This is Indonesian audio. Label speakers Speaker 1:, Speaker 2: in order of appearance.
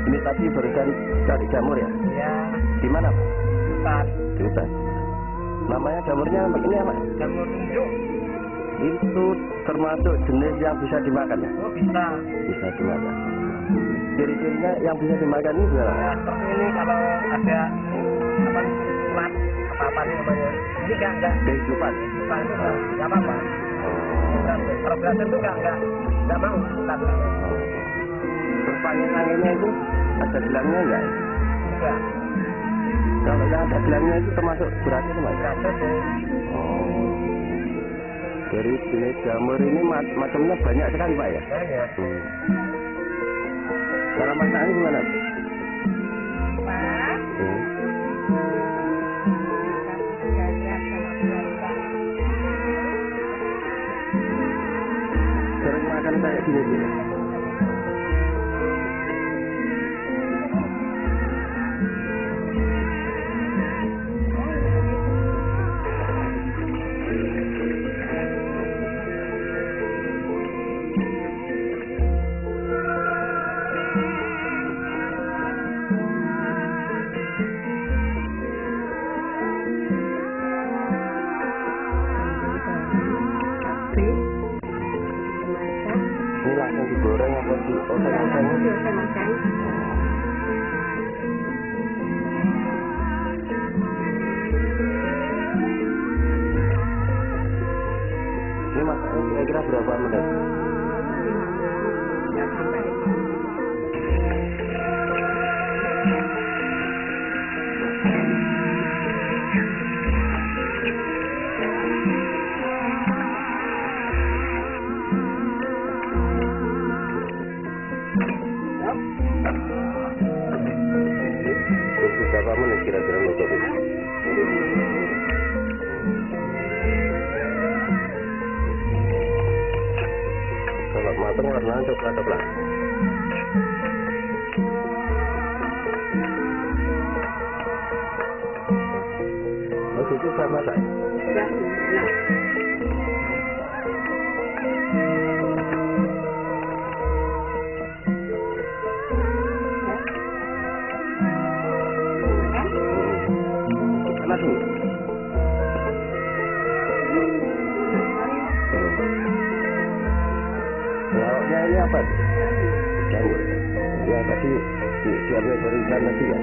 Speaker 1: Ini tadi barusan cari jamur ya?
Speaker 2: Iya.
Speaker 1: Di mana, Pak?
Speaker 2: Hutan.
Speaker 1: Di hutan. Namanya jamurnya ini apa?
Speaker 2: Jamur unjuk.
Speaker 1: Itu termasuk jenis yang bisa dimakan ya?
Speaker 2: Oh bisa.
Speaker 1: Bisa dimakan. Ciri-cirinya yang bisa dimakan ini gimana?
Speaker 2: Ya seperti ini kalau ada apa ulat apa nih namanya. Ini enggak.
Speaker 1: Kehidupan.
Speaker 2: Ulat itu enggak apa-apa. Kalau berantem itu enggak mau ulat.
Speaker 1: Terus panggil-panggilnya itu ada gelangnya enggak?
Speaker 2: Enggak.
Speaker 1: Kalau yang ada gelangnya itu termasuk beratnya itu, Mas?
Speaker 2: Berantem tuh.
Speaker 1: Oh. Dari jenis jamur ini macamnya banyak sekali, Pak ya?
Speaker 2: Banyak.
Speaker 1: Cara masaknya gimana?
Speaker 3: Pak,
Speaker 1: Sering makan kayak gini sih. Ini langsung digoreng apa dioseng-oseng? Ini masaknya kira-kira berapa menit? Tunggu berapa menit kira-kira untuk ini? Kalau matang warnanya coklat-coklat. Oh, itu sama kan? Panas nih. Lauknya ini apa? Jamur. Ya tadi diambil dari ikan tadi ya.